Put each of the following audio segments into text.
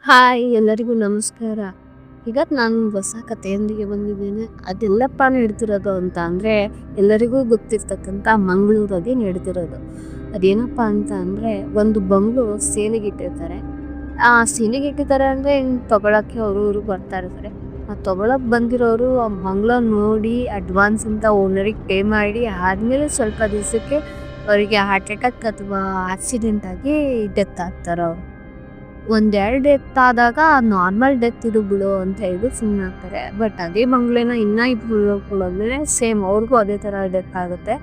Hi ಎಲ್ಲರಿಗೂ ನಮಸ್ಕಾರ. ಇವತ್ತು ನಾನು ಹೊಸ ಕಥೆಯೊಂದಿಗೆ ಬಂದಿದ್ದೇನೆ. ಅದೆಲ್ಲಪ್ಪ ನಡ್ತಿರೋದು ಅಂತ ಅಂದರೆ ಎಲ್ಲರಿಗೂ ಗೊತ್ತಿರ್ತಕ್ಕಂಥ ಮಂಗಳೂರಲ್ಲಿ ನಡ್ತಿರೋದು. ಅದೇನಪ್ಪ ಅಂತ ಅಂದರೆ ಒಂದು ಬಂಗ್ಲು ಸೇಲಿಗಿಟ್ಟಿರ್ತಾರೆ. ಆ ಸೇಲಿಗಿಟ್ಟಿದ್ದಾರೆ ಅಂದರೆ ತಗೊಳಕ್ಕೆ ಅವರು ಇವರು ಬರ್ತಾ ಇರ್ತಾರೆ. ಆ ತಗೊಳಕ್ಕೆ ಬಂದಿರೋರು ಆ ಬಂಗ್ಲ ನೋಡಿ ಅಡ್ವಾನ್ಸ್ ಅಂತ ಓನರಿಗೆ ಪೇ ಮಾಡಿ ಆದಮೇಲೆ ಸ್ವಲ್ಪ ದಿವಸಕ್ಕೆ ಅವರಿಗೆ ಹಾರ್ಟ್ ಅಟ್ಯಾಕ್ ಅಥವಾ ಆಕ್ಸಿಡೆಂಟ್ ಆಗಿ ಡೆತ್ ಆಗ್ತಾರೆ ಅವರು. ಒಂದೆರಡು ಡೆತ್ ಆದಾಗ ನಾರ್ಮಲ್ ಡೆತ್ ಇದು ಬಿಡು ಅಂತ ಹೇಳಿ ಸುಮ್ಮನೆ ಆಗ್ತಾರೆ. ಬಟ್ ಅದೇ ಬಂಗ್ಲೆನ ಇನ್ನ ಇಬ್ರು ಉಳ್ಕೊಂಡೋದ್ಮೇಲೆ ಸೇಮ್ ಅವ್ರಿಗೂ ಅದೇ ಥರ ಡೆತ್ ಆಗುತ್ತೆ.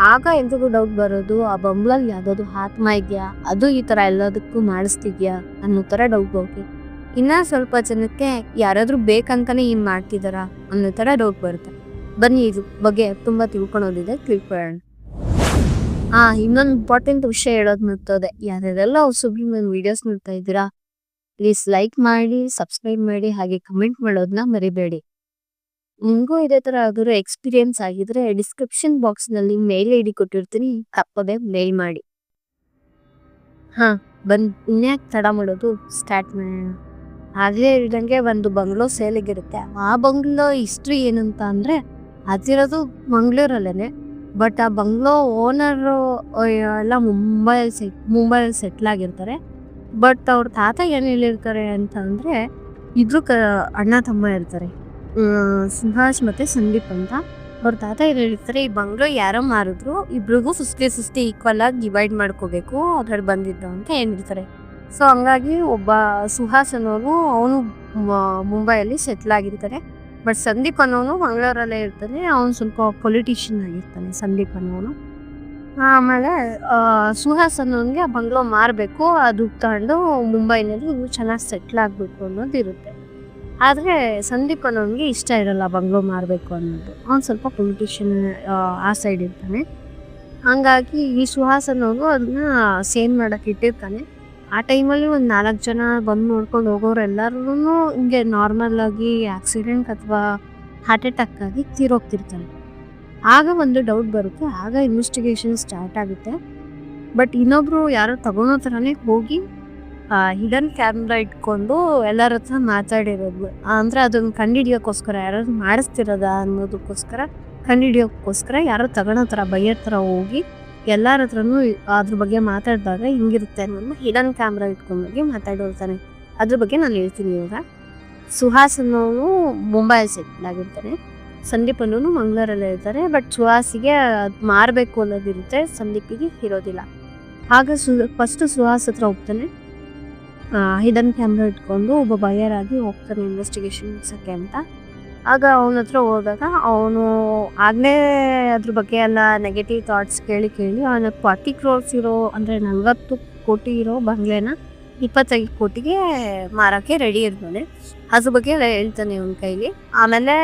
ಆಗ ಎಲ್ರಿಗೂ ಡೌಟ್ ಬರೋದು, ಆ ಬಂಗ್ಲಲ್ಲಿ ಯಾವುದಾದ್ರು ಆತ್ಮ ಇದೆಯಾ, ಅದು ಈ ಥರ ಎಲ್ಲದಕ್ಕೂ ಮಾಡಿಸ್ತಿದ್ಯಾ ಅನ್ನೋ ಥರ ಡೌಟ್ ಹೋಗಿ ಇನ್ನ ಸ್ವಲ್ಪ ಜನಕ್ಕೆ ಯಾರಾದರೂ ಬೇಕಂತಾನೆ ಏನು ಮಾಡ್ತಿದ್ದಾರಾ ಅನ್ನೋ ಥರ ಡೌಟ್ ಬರುತ್ತೆ. ಬನ್ನಿ ಇದ್ರ ಬಗ್ಗೆ ತುಂಬ ತಿಳ್ಕೊಳೋದಿದೆ, ತಿಳ್ಕೊಳ್ಳೋಣ. ಇನ್ನೊಂದು ಇಂಪಾರ್ಟೆಂಟ್ ವಿಷಯ ಹೇಳೋದು ಮರ್ತೋದೆ. ಯಾರ್ಯಾರೆಲ್ಲ ಹೊಸಬ್ರು ನನ್ನ ವಿಡಿಯೋಸ್ ನೋಡ್ತಾ ಇದ್ದೀರಾ, ಪ್ಲೀಸ್ ಲೈಕ್ ಮಾಡಿ, ಸಬ್ಸ್ಕ್ರೈಬ್ ಮಾಡಿ, ಹಾಗೆ ಕಮೆಂಟ್ ಮಾಡೋದನ್ನ ಮರಿಬೇಡಿ. ನಿಮಗೂ ಇದೇ ಥರ ಯಾವ್ದಾದ್ರು ಎಕ್ಸ್ಪೀರಿಯನ್ಸ್ ಆಗಿದ್ರೆ ಡಿಸ್ಕ್ರಿಪ್ಷನ್ ಬಾಕ್ಸ್ನಲ್ಲಿ ಮೇಲ್ ಐ ಡಿ ಕೊಟ್ಟಿರ್ತೀನಿ, ತಪ್ಪದೆ ಮೇಲ್ ಮಾಡಿ. ಇನ್ಯಾಕೆ ತಡ ಮಾಡೋದು, ಸ್ಟಾರ್ಟ್ ಮಾಡೋಣ. ಆಗಲೇ ಹೇಳಿದಂಗೆ ಒಂದು ಬಂಗ್ಲೋ ಸೇಲಿಗಿರುತ್ತೆ. ಆ ಬಂಗ್ಲೋ ಹಿಸ್ಟ್ರಿ ಏನಂತ ಅಂದರೆ ಅದಿರೋದು ಮಂಗಳೂರಲ್ಲೇ. ಬಟ್ ಆ ಬಂಗ್ಲೋ ಓನರು ಎಲ್ಲ ಮುಂಬೈಯಲ್ಲಿ ಸೆಟ್ಲ್ ಆಗಿರ್ತಾರೆ. ಬಟ್ ಅವ್ರ ತಾತ ಏನು ಹೇಳಿರ್ತಾರೆ ಅಂತ ಅಂದರೆ ಅಣ್ಣ ತಮ್ಮ ಇರ್ತಾರೆ, ಸುಹಾಸ್ ಮತ್ತು ಸಂದೀಪ್ ಅಂತ. ಅವ್ರ ತಾತ ಏನು ಹೇಳಿರ್ತಾರೆ, ಈ ಬಂಗ್ಲೋ ಯಾರೋ ಮಾರಿದ್ರು ಇಬ್ರಿಗೂ 50-50 ಈಕ್ವಲ್ ಆಗಿ ಡಿವೈಡ್ ಮಾಡ್ಕೋಬೇಕು ಅದ್ರಲ್ಲಿ ಬಂದಿದ್ದು ಅಂತ ಹೇಳಿರ್ತಾರೆ. ಸೊ ಹಂಗಾಗಿ ಒಬ್ಬ ಸುಹಾಸ್ ಅನ್ನೋನು ಅವನು ಮುಂಬೈಯಲ್ಲಿ ಸೆಟ್ಲ್ ಆಗಿರ್ತಾರೆ. ಬಟ್ ಸಂದೀಪ್ ಅನ್ನೋನು ಮಂಗಳೂರಲ್ಲೇ ಇರ್ತಾನೆ. ಅವನು ಸ್ವಲ್ಪ ಪೊಲಿಟಿಷಿಯನ್ ಆಗಿರ್ತಾನೆ ಸಂದೀಪ್ ಅನ್ನೋನು. ಆಮೇಲೆ ಸುಹಾಸ್ ಅನ್ನೋನಿಗೆ ಆ ಬಂಗ್ಲೋ ಮಾರಬೇಕು, ಅದು ತಗೊಂಡು ಮುಂಬೈನಲ್ಲಿ ಚೆನ್ನಾಗಿ ಸೆಟ್ಲ್ ಆಗಬೇಕು ಅನ್ನೋದು ಇರುತ್ತೆ. ಆದರೆ ಸಂದೀಪ್ ಅನ್ನೋನಿಗೆ ಇಷ್ಟ ಇರಲ್ಲ ಬಂಗ್ಲೋ ಮಾರಬೇಕು ಅನ್ನೋದು. ಅವ್ನು ಸ್ವಲ್ಪ ಪೊಲಿಟಿಷಿಯನ್ ಆ ಸೈಡ್ ಇರ್ತಾನೆ. ಹಂಗಾಗಿ ಈ ಸುಹಾಸ್ ಅನ್ನೋನು ಅದನ್ನ ಸೇಲ್ ಮಾಡೋಕೆ ಇಟ್ಟಿರ್ತಾನೆ. ಆ ಟೈಮಲ್ಲಿ ಒಂದು 4 ಜನ ಬಂದು ನೋಡ್ಕೊಂಡು ಹೋಗೋರು ಎಲ್ಲರೂ ಹಿಂಗೆ ನಾರ್ಮಲ್ ಆಗಿ ಆಕ್ಸಿಡೆಂಟ್ ಅಥವಾ ಹಾರ್ಟ್ ಅಟ್ಯಾಕ್ ಆಗಿ ತೀರೋಗ್ತಿರ್ತಾರೆ. ಆಗ ಒಂದು ಡೌಟ್ ಬರುತ್ತೆ. ಆಗ ಇನ್ವೆಸ್ಟಿಗೇಷನ್ ಸ್ಟಾರ್ಟ್ ಆಗುತ್ತೆ. ಬಟ್ ಇನ್ನೊಬ್ರು ಯಾರೋ ತಗೊಳೋ ಥರನೇ ಹೋಗಿ ಹಿಡನ್ ಕ್ಯಾಮ್ರಾ ಇಟ್ಕೊಂಡು ಎಲ್ಲರ ಹತ್ರ ಮಾತಾಡಿರೋದು. ಅಂದರೆ ಅದನ್ನು ಕಂಡುಹಿಡಿಯೋಕ್ಕೋಸ್ಕರ, ಯಾರಾದ್ರು ಮಾಡಿಸ್ತಿರೋದ ಅನ್ನೋದಕ್ಕೋಸ್ಕರ, ಕಂಡುಹಿಡಿಯೋಕ್ಕೋಸ್ಕರ ಯಾರೋ ತಗೊಳೋ ಥರ ಬೈಯೋ ಥರ ಹೋಗಿ ಎಲ್ಲರ ಹತ್ರನೂ ಅದ್ರ ಬಗ್ಗೆ ಮಾತಾಡಿದಾಗ ಹಿಂಗಿರುತ್ತೆ ಅನ್ನೋದನ್ನ ಹಿಡನ್ ಕ್ಯಾಮ್ರಾ ಇಟ್ಕೊಂಡೋಗಿ ಮಾತಾಡಿರ್ತಾನೆ. ಅದ್ರ ಬಗ್ಗೆ ನಾನು ಹೇಳ್ತೀನಿ ಇವಾಗ. ಸುಹಾಸ್ ಅನ್ನೋನು ಮುಂಬೈಯಲ್ಲಿ ಸೆಟ್ಲ್ ಆಗಿರ್ತಾನೆ, ಸಂದೀಪ್ ಅನ್ನೋನು ಮಂಗಳೂರಲ್ಲೇ ಇರ್ತಾರೆ. ಬಟ್ ಸುಹಾಸಿಗೆ ಅದು ಮಾರಬೇಕು ಅನ್ನೋದಿರುತ್ತೆ, ಸಂದೀಪಿಗೆ ಇರೋದಿಲ್ಲ. ಆಗ ಫಸ್ಟ್ ಸುಹಾಸ್ ಹತ್ರ ಹೋಗ್ತಾನೆ, ಹಿಡನ್ ಕ್ಯಾಮ್ರಾ ಇಟ್ಕೊಂಡು ಒಬ್ಬ ಬಯರ್ ಆಗಿ ಹೋಗ್ತಾನೆ ಇನ್ವೆಸ್ಟಿಗೇಷನ್ ಮುಗಿಸೋಕ್ಕೆ ಅಂತ. ಆಗ ಅವನ ಹತ್ರ ಹೋದಾಗ ಅವನು ಆಗಲೇ ಅದ್ರ ಬಗ್ಗೆ ಎಲ್ಲ ನೆಗೆಟಿವ್ ಥಾಟ್ಸ್ ಕೇಳಿ ಅವನ 40 crores ಇರೋ, ಅಂದರೆ 40 ಕೋಟಿ ಇರೋ ಬಂಗ್ಲೆನ 25 ಕೋಟಿಗೆ ಮಾರೋಕ್ಕೆ ರೆಡಿ ಇರ್ತಾನೆ. ಅದ್ರ ಬಗ್ಗೆ ಎಲ್ಲ ಹೇಳ್ತಾನೆ ಅವನ ಕೈಲಿ. ಆಮೇಲೆ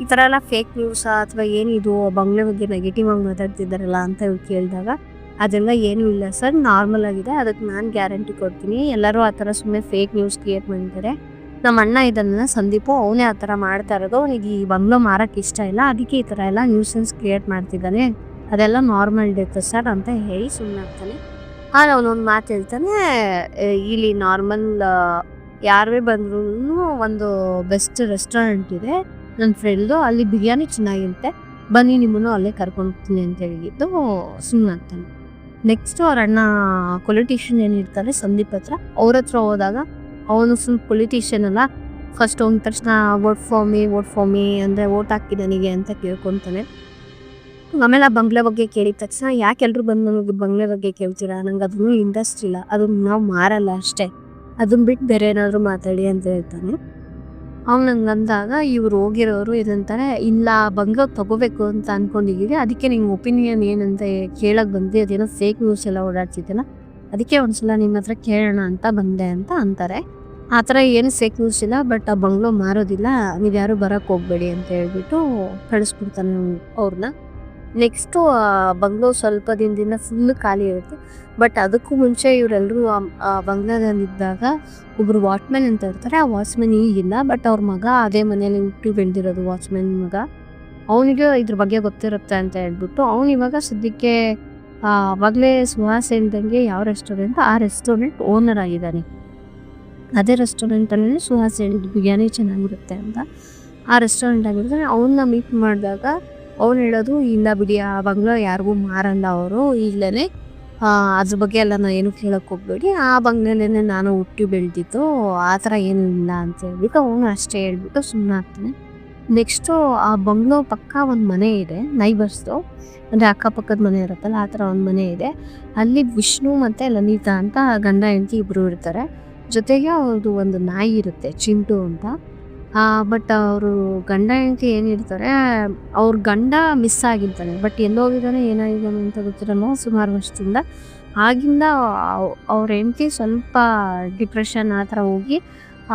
ಈ ಥರ ಎಲ್ಲ ಫೇಕ್ ನ್ಯೂಸ ಅಥವಾ ಏನಿದು ಬಂಗ್ಲೆ ಬಗ್ಗೆ ನೆಗೆಟಿವ್ ಆಗಿ ಮಾತಾಡ್ತಿದ್ದಾರಲ್ಲ ಅಂತ ಇವ್ರು ಕೇಳಿದಾಗ, ಅದೆಲ್ಲ ಏನೂ ಇಲ್ಲ ಸರ್, ನಾರ್ಮಲ್ ಆಗಿದೆ, ಅದಕ್ಕೆ ನಾನು ಗ್ಯಾರಂಟಿ ಕೊಡ್ತೀನಿ. ಎಲ್ಲರೂ ಆ ಥರ ಸುಮ್ಮನೆ ಫೇಕ್ ನ್ಯೂಸ್ ಕ್ರಿಯೇಟ್ ಮಾಡಿದ್ದಾರೆ. ನಮ್ಮ ಅಣ್ಣ ಇದನ್ನ ಸಂದೀಪು ಅವನೇ ಆ ಥರ ಮಾಡ್ತಾ ಇರೋದು, ಅವನಿಗೆ ಈ ಬಂಗ್ಲೋ ಮಾರಕ್ಕೆ ಇಷ್ಟ ಇಲ್ಲ, ಅದಕ್ಕೆ ಈ ಥರ ಎಲ್ಲ ನ್ಯೂಸೆನ್ಸ್ ಕ್ರಿಯೇಟ್ ಮಾಡ್ತಿದ್ದಾನೆ, ಅದೆಲ್ಲ ನಾರ್ಮಲ್ ಡೆತ್ ಸರ್ ಅಂತ ಹೇಳಿ ಸುಮ್ಮನೆ ಆಗ್ತಾನೆ. ಅವನೊಂದು ಮಾತು ಹೇಳ್ತಾನೆ, ಇಲ್ಲಿ ನಾರ್ಮಲ್ ಯಾರೇ ಬಂದ್ರೂ ಒಂದು ಬೆಸ್ಟ್ ರೆಸ್ಟೋರೆಂಟ್ ಇದೆ ನನ್ನ ಫ್ರೆಂಡ್ದು, ಅಲ್ಲಿ ಬಿರಿಯಾನಿ ಚೆನ್ನಾಗಿರುತ್ತೆ, ಬನ್ನಿ ನಿಮ್ಮನ್ನು ಅಲ್ಲೇ ಕರ್ಕೊಂಡು ಹೋಗ್ತೀನಿ ಅಂತ ಹೇಳಿದ್ದು ಸುಮ್ಮನೆ ಆಗ್ತಾನೆ. ನೆಕ್ಸ್ಟು ಅವ್ರ ಅಣ್ಣ ಪೊಲಿಟಿಷಿಯನ್ ಏನಿರ್ತಾರೆ ಸಂದೀಪ್ ಹತ್ರ, ಅವ್ರ ಹತ್ರ ಹೋದಾಗ ಅವನು ಫುಲ್ ಪೊಲಿಟಿಷಿಯನ್ ಅಲ್ಲ, ಫಸ್ಟ್ ಹೋದ ತಕ್ಷಣ ವೋಟ್ ಫಾರ್ ಮೀ ಅಂದರೆ ವೋಟ್ ಹಾಕಿ ನನಗೆ ಅಂತ ಕೇಳ್ಕೊತಾನೆ. ಆಮೇಲೆ ಆ ಬಂಗ್ಲೆ ಬಗ್ಗೆ ಕೇಳಿದ ತಕ್ಷಣ, ಯಾಕೆಲ್ಲರೂ ಬಂದು ನನಗೆ ಬಂಗ್ಲೆ ಬಗ್ಗೆ ಕೇಳ್ತೀರಾ, ನಂಗೆ ಅದನ್ನು ಇಂಟ್ರೆಸ್ಟ್ ಇಲ್ಲ, ಅದನ್ನ ನಾವು ಮಾರಲ್ಲ ಅಷ್ಟೇ, ಅದನ್ನ ಬಿಟ್ಟು ಬೇರೆ ಏನಾದರೂ ಮಾತಾಡಿ ಅಂತ ಹೇಳ್ತಾನೆ. ಅವ್ನು ನಂಗೆ ಅಂದಾಗ ಇವ್ರು ಹೋಗಿರೋರು ಏನಂತಾರೆ, ಇಲ್ಲ ಬಂಗ್ಲೋ ತಗೋಬೇಕು ಅಂತ ಅಂದ್ಕೊಂಡಿದ್ದೀವಿ, ಅದಕ್ಕೆ ನಿಮ್ಮ ಒಪಿನಿಯನ್ ಏನಂತ ಕೇಳಕ್ಕೆ ಬಂದು, ಅದೇನೋ ಫೇಕ್ ನ್ಯೂಸ್ ಎಲ್ಲ ಓಡಾಡ್ತಿದ್ದೆಲ್ಲ, ಅದಕ್ಕೆ ಒಂದ್ಸಲ ನಿಮ್ಮ ಹತ್ರ ಕೇಳೋಣ ಅಂತ ಬಂದೆ ಅಂತ ಅಂತಾರೆ. ಆ ಥರ ಏನು ಫೇಕ್ ನ್ಯೂಸ್ ಇಲ್ಲ, ಬಟ್ ಆ ಬಂಗ್ಲೋ ಮಾರೋದಿಲ್ಲ, ನೀವು ಯಾರು ಬರೋಕ್ಕೆ ಹೋಗ್ಬೇಡಿ ಅಂತ ಹೇಳ್ಬಿಟ್ಟು ಕಳಿಸ್ಬಿಡ್ತಾನೆ ಅವ್ರನ್ನ. ನೆಕ್ಸ್ಟು ಬಂಗ್ಲೋ ಸ್ವಲ್ಪ ದಿನದಿಂದ ಫುಲ್ಲು ಖಾಲಿ ಇರುತ್ತೆ. ಬಟ್ ಅದಕ್ಕೂ ಮುಂಚೆ ಇವರೆಲ್ಲರೂ ಆ ಬಂಗ್ಲಾದಲ್ಲಿದ್ದಾಗ ಒಬ್ಬರು ವಾಚ್ಮ್ಯಾನ್ ಅಂತ ಇರ್ತಾರೆ. ಆ ವಾಚ್ಮ್ಯಾನ್ ಈಗಿಲ್ಲ, ಬಟ್ ಅವ್ರ ಮಗ ಅದೇ ಮನೇಲಿ ಹುಟ್ಟಿ ಬೆಳೆದಿರೋದು ವಾಚ್ಮ್ಯಾನ್ ಮಗ. ಅವನಿಗೆ ಇದ್ರ ಬಗ್ಗೆ ಗೊತ್ತಿರುತ್ತೆ ಅಂತ ಹೇಳ್ಬಿಟ್ಟು ಅವನು ಇವಾಗ ಸದ್ಯಕ್ಕೆ ಅವಾಗಲೇ ಸುಹಾಸ್ ಹೇಳ್ದಂಗೆ ಯಾವ ರೆಸ್ಟೋರೆಂಟ್, ಆ ರೆಸ್ಟೋರೆಂಟ್ ಓನರ್ ಆಗಿದ್ದಾನೆ. ಅದೇ ರೆಸ್ಟೋರೆಂಟಲ್ಲಿ ಸುಹಾಸ್ ಹೇಳಿದ್ದು ಬಿರಿಯಾನಿ ಚೆನ್ನಾಗಿರುತ್ತೆ ಅಂತ. ಆ ರೆಸ್ಟೋರೆಂಟ್ ಆಗಿರ್ತಾರೆ. ಅವನ್ನ ಮೀಟ್ ಮಾಡಿದಾಗ ಅವ್ನು ಹೇಳೋದು, ಇಲ್ಲ ಬಿಡಿ ಆ ಬಂಗ್ಲೋ ಯಾರಿಗೂ ಮಾರಲ್ಲ ಅವರು, ಇಲ್ಲೇ ಅದ್ರ ಬಗ್ಗೆ ಎಲ್ಲ ನಾನು ಏನು ಕೇಳಕ್ಕೆ ಹೋಗ್ಬೇಡಿ, ಆ ಬಂಗ್ಲೆನೇ ನಾನು ಹುಟ್ಟಿ ಬೆಳೆದಿದ್ದು, ಆ ಥರ ಏನೂ ಇಲ್ಲ ಅಂತ ಹೇಳ್ಬಿಟ್ಟು ಅವನು ಅಷ್ಟೇ ಹೇಳ್ಬಿಟ್ಟು ಸುಮ್ಮನೆ ಆಗ್ತಾನೆ. ನೆಕ್ಸ್ಟು ಆ ಬಂಗ್ಲೋ ಪಕ್ಕ ಒಂದು ಮನೆ ಇದೆ, ನೈಬರ್ಸ್ದು, ಅಂದರೆ ಅಕ್ಕಪಕ್ಕದ ಮನೆ ಇರುತ್ತಲ್ಲ ಆ ಥರ ಒಂದು ಮನೆ ಇದೆ. ಅಲ್ಲಿ ವಿಷ್ಣು ಮತ್ತು ಲಲಿತಾ ಅಂತ ಗಂಡ ಹೆಂಡತಿ ಇಬ್ಬರು ಇರ್ತಾರೆ. ಜೊತೆಗೆ ಅವ್ರದ್ದು ಒಂದು ನಾಯಿ ಇರುತ್ತೆ, ಚಿಂಟು ಅಂತ. ಬಟ್ ಅವರು ಗಂಡ ಹೆಂಡತಿ ಏನಿರ್ತಾರೆ, ಅವ್ರ ಗಂಡ ಮಿಸ್ ಆಗಿರ್ತಾನೆ. ಬಟ್ ಎಲ್ಲೋಗಿದ್ದಾನೆ ಏನಾಗಿದ್ದಾನೆ ಅಂತ ಗೊತ್ತಿರಲ್ಲ ಸುಮಾರು ವರ್ಷದಿಂದ. ಆಗಿಂದ ಅವ್ರ ಹೆಂಡತಿ ಸ್ವಲ್ಪ ಡಿಪ್ರೆಷನ್ ಆ ಥರ ಹೋಗಿ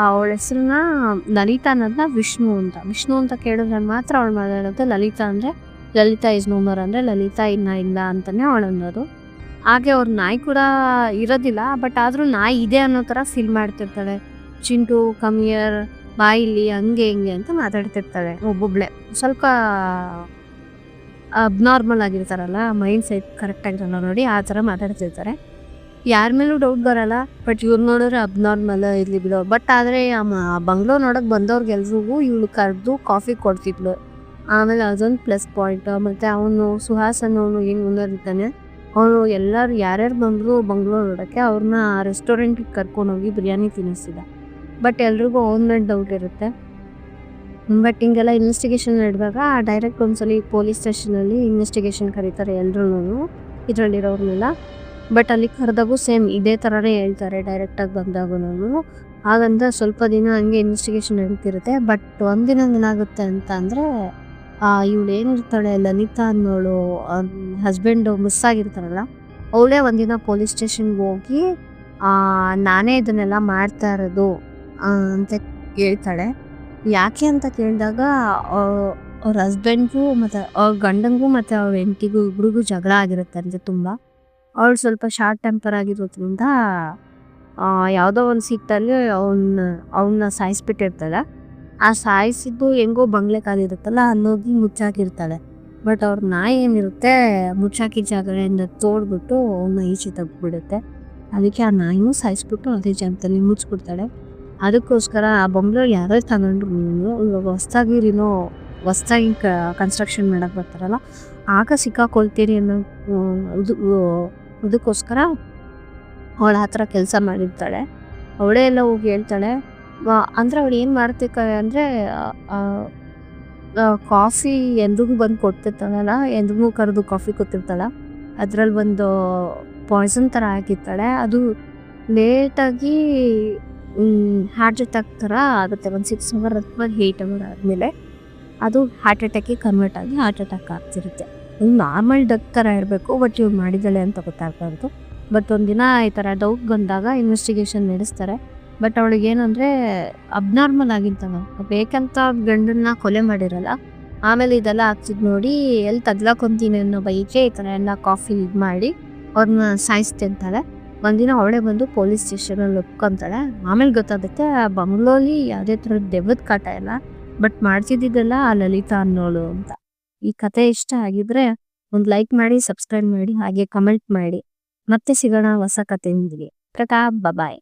ಅವಳ ಹೆಸ್ರನ್ನ ಲಲಿತಾ ಅನ್ನೋದನ್ನ ವಿಷ್ಣು ಅಂತ ಕೇಳಿದ್ರೆ ಮಾತ್ರ ಅವಳು ಮಾತಾಡೋದು. ಲಲಿತಾ ಅಂದರೆ ಲಲಿತಾ ಇಸ್ ನೋಮರ್ ಅಂದರೆ ಲಲಿತಾ ಇಲ್ಲ ಅಂತಲೇ ಅವಳು ಅನ್ನೋದು. ಹಾಗೆ ಅವ್ರ ನಾಯಿ ಕೂಡ ಇರೋದಿಲ್ಲ, ಬಟ್ ಆದರೂ ನಾಯಿ ಇದೆ ಅನ್ನೋ ಥರ ಫೀಲ್ ಮಾಡ್ತಿರ್ತಾಳೆ. ಚಿಂಟು ಕಮಿಯರ್ ಬಾಯಿಲಿ ಹಂಗೆ ಹಿಂಗೆ ಅಂತ ಮಾತಾಡ್ತಿರ್ತಾಳೆ ಒಬ್ಬೊಬ್ಳೆ. ಸ್ವಲ್ಪ ಅಬ್ನಾರ್ಮಲ್ ಆಗಿರ್ತಾರಲ್ಲ, ಮೈಂಡ್ ಸೆಟ್ ಕರೆಕ್ಟಾಗಿರಲ್ಲ ನೋಡಿ, ಆ ಥರ ಮಾತಾಡ್ತಿರ್ತಾರೆ. ಯಾರ ಮೇಲೂ ಡೌಟ್ ಬರಲ್ಲ, ಬಟ್ ಇವ್ರು ನೋಡಿದ್ರೆ ಅಬ್ನಾರ್ಮಲ್ ಇರಲಿ ಬಿಡೋ. ಬಟ್ ಆದರೆ ಬಂಗ್ಲೋ ನೋಡೋಕೆ ಬಂದವ್ರಿಗೆಲ್ರಿಗೂ ಇವಳು ಕರೆದು ಕಾಫಿ ಕೊಡ್ತಿದ್ಲು. ಆಮೇಲೆ ಅದೊಂದು ಪ್ಲಸ್ ಪಾಯಿಂಟ್. ಮತ್ತು ಅವನು ಸುಹಾಸ್ ಅನ್ನೋನು ಏನು ಓನರ್ ಇದ್ದಾನೆ, ಅವನು ಎಲ್ಲರೂ ಯಾರ್ಯಾರು ಬಂದರು ಬಂಗ್ಲೋ ನೋಡೋಕ್ಕೆ ಅವ್ರನ್ನ ರೆಸ್ಟೋರೆಂಟಿಗೆ ಕರ್ಕೊಂಡೋಗಿ ಬಿರಿಯಾನಿ ತಿನ್ನಿಸಿದ. ಬಟ್ ಎಲ್ರಿಗೂ ಅವನ ಮೇಲೆ ಡೌಟ್ ಇರುತ್ತೆ. ಬಟ್ ಹಿಂಗೆಲ್ಲ ಇನ್ವೆಸ್ಟಿಗೇಷನ್ ನಡೆದಾಗ ಡೈರೆಕ್ಟ್ ಒಂದ್ಸಲಿ ಪೊಲೀಸ್ ಸ್ಟೇಷನಲ್ಲಿ ಇನ್ವೆಸ್ಟಿಗೇಷನ್ ಕರೀತಾರೆ ಎಲ್ರೂ ಇದರಲ್ಲಿರೋರ್ನೆಲ್ಲ. ಬಟ್ ಅಲ್ಲಿ ಕರೆದಾಗೂ ಸೇಮ್ ಇದೇ ಥರನೇ ಹೇಳ್ತಾರೆ ಡೈರೆಕ್ಟಾಗಿ ಬಂದಾಗೂ. ಹಾಗಂತ ಸ್ವಲ್ಪ ದಿನ ಹಂಗೆ ಇನ್ವೆಸ್ಟಿಗೇಷನ್ ನಡೀತಿರುತ್ತೆ. ಬಟ್ ಒಂದಿನ ಏನಾಗುತ್ತೆ ಅಂತ ಅಂದರೆ, ಇವಳು ಏನಿರ್ತಾಳೆ ಲಲಿತಾ ಅನ್ನೋಳು ಹಸ್ಬೆಂಡು ಮಿಸ್ ಆಗಿರ್ತಾರಲ್ಲ, ಅವಳೇ ಒಂದಿನ ಪೊಲೀಸ್ ಸ್ಟೇಷನ್ಗೆ ಹೋಗಿ ನಾನೇ ಇದನ್ನೆಲ್ಲ ಮಾಡ್ತಾ ಇರೋದು ಅಂತ ಹೇಳ್ತಾಳೆ. ಯಾಕೆ ಅಂತ ಕೇಳಿದಾಗ ಅವ್ರ ಹಸ್ಬೆಂಡ್ಗೂ ಮತ್ತು ಅವ್ರ ಗಂಡಂಗೂ ಮತ್ತು ಅವ್ರ ಹೆಂಡತಿಗೂ ಇಬ್ರಿಗೂ ಜಗಳ ಆಗಿರುತ್ತೆ ಅಂದರೆ ತುಂಬ. ಅವಳು ಸ್ವಲ್ಪ ಶಾರ್ಟ್ ಟೆಂಪರ್ ಆಗಿರೋದ್ರಿಂದ ಯಾವುದೋ ಒಂದು ಸೀಟಲ್ಲಿ ಅವನ್ನ ಸಾಯಿಸ್ಬಿಟ್ಟಿರ್ತಾಳೆ. ಆ ಸಾಯಿಸಿದ್ದು ಹೆಂಗೋ ಬಂಗ್ಲೆ ಕಾಲಿರುತ್ತಲ್ಲ ಅಲ್ಲೋಗಿ ಮುಚ್ಚಾಕಿರ್ತಾಳೆ. ಬಟ್ ಅವ್ರ ನಾಯಿ ಏನಿರುತ್ತೆ ಮುಚ್ಚಾಕಿ ಜಾಗದಿಂದ ತೋಡ್ಬಿಟ್ಟು ಅವನ್ನ ಈಚೆ ತೆಗ್ದುಬಿಡುತ್ತೆ. ಅದಕ್ಕೆ ಆ ನಾಯಿನೂ ಸಾಯಿಸ್ಬಿಟ್ಟು ಅದೇ ಜಾಗದಲ್ಲಿ ಮುಚ್ಚಿಬಿಡ್ತಾಳೆ. ಅದಕ್ಕೋಸ್ಕರ ಆ ಬಂಗ್ಲೋ ಯಾರೋ ತಗೊಂಡ್ರು ಇವಾಗ ಹೊಸ್ದಾಗಿ ಕನ್ಸ್ಟ್ರಕ್ಷನ್ ಮಾಡಕ್ಕೆ ಬರ್ತಾರಲ್ಲ, ಆಗ ಸಿಕ್ಕಾಕೊಳ್ತೀರಿ ಅನ್ನೋ ಅದಕ್ಕೋಸ್ಕರ ಅವಳು ಆ ಥರ ಕೆಲಸ ಮಾಡಿರ್ತಾಳೆ. ಅವಳೇ ಎಲ್ಲ ಹೋಗಿ ಹೇಳ್ತಾಳೆ. ಅಂದರೆ ಅವಳು ಏನು ಮಾಡ್ತಿರ್ತಾಳೆ ಅಂದರೆ, ಕಾಫಿ ಎಲ್ರಿಗೂ ಬಂದು ಕೊಡ್ತಿರ್ತಾಳಲ್ಲ, ಎಲ್ರಿಗೂ ಕರೆದು ಕಾಫಿ ಕೊಡ್ತಿರ್ತಾಳೆ. ಅದರಲ್ಲಿ ಒಂದು ಪಾಯ್ಸನ್ ಥರ ಹಾಕಿರ್ತಾಳೆ. ಅದು ಲೇಟಾಗಿ ಹಾರ್ಟ್ ಅಟ್ಯಾಕ್ ಥರ ಆಗುತ್ತೆ. ಒಂದು 6 ಅವರ್ ಅಥವಾ 8 ಅವರ್ ಆದಮೇಲೆ ಅದು ಹಾರ್ಟ್ ಅಟ್ಯಾಕಿಗೆ ಕನ್ವರ್ಟ್ ಆಗಿ ಹಾರ್ಟ್ ಅಟ್ಯಾಕ್ ಆಗ್ತಿರುತ್ತೆ. ನಾರ್ಮಲ್ ಡೆತ್ ಥರ ಇರಬೇಕು, ಬಟ್ ಇವ್ರು ಮಾಡಿದ್ದಾಳೆ ಅಂತ ಗೊತ್ತಾಗ್ಬಾರ್ದು. ಬಟ್ ಒಂದಿನ ಈ ಥರ ಡೌಟ್ ಬಂದಾಗ ಇನ್ವೆಸ್ಟಿಗೇಷನ್ ನಡೆಸ್ತಾರೆ. ಬಟ್ ಅವಳಿಗೆ ಏನಂದರೆ ಅಬ್ನಾರ್ಮಲ್ ಆಗಿರ್ತಾವೆ, ಬೇಕಂತ ಗಂಡನ್ನ ಕೊಲೆ ಮಾಡಿರಲ್ಲ. ಆಮೇಲೆ ಇದೆಲ್ಲ ಆಗ್ತಿದ್ದು ನೋಡಿ ಎಲ್ಲಿ ತಗ್ಲಾಕೊಂತೀನಿ ಅನ್ನೋ ಬೈಕೆ ಈ ಥರ ಎಲ್ಲ ಕಾಫಿ ಇದು ಮಾಡಿ ಅವ್ರನ್ನ ಸಾಯಿಸ್ತಿರ್ತಾಳೆ. ಒಂದಿನ ಅವಳೇ ಬಂದು ಪೊಲೀಸ್ ಸ್ಟೇಷನಲ್ಲಿ ಒಪ್ಕೊಂತಾಳೆ. ಆಮೇಲೆ ಗೊತ್ತಾಗುತ್ತೆ ಆ ಬಂಗ್ಲೋಲಿ ಯಾವುದೇ ಥರದ ದೆವ್ವದ ಕಾಟ ಇಲ್ಲ, ಬಟ್ ಮಾಡ್ತಿದ್ದಿದ್ದೆಲ್ಲ ಆ ಲಲಿತಾ ಅನ್ನೋಳು ಅಂತ. ಈ ಕತೆ ಇಷ್ಟ ಆಗಿದ್ರೆ ಒಂದು ಲೈಕ್ ಮಾಡಿ, ಸಬ್ಸ್ಕ್ರೈಬ್ ಮಾಡಿ, ಹಾಗೆ ಕಮೆಂಟ್ ಮಾಡಿ. ಮತ್ತೆ ಸಿಗೋಣ ಹೊಸ ಕತೆಯೊಂದಿಗೆ. ಟಾಟಾ, ಬಾಯ್.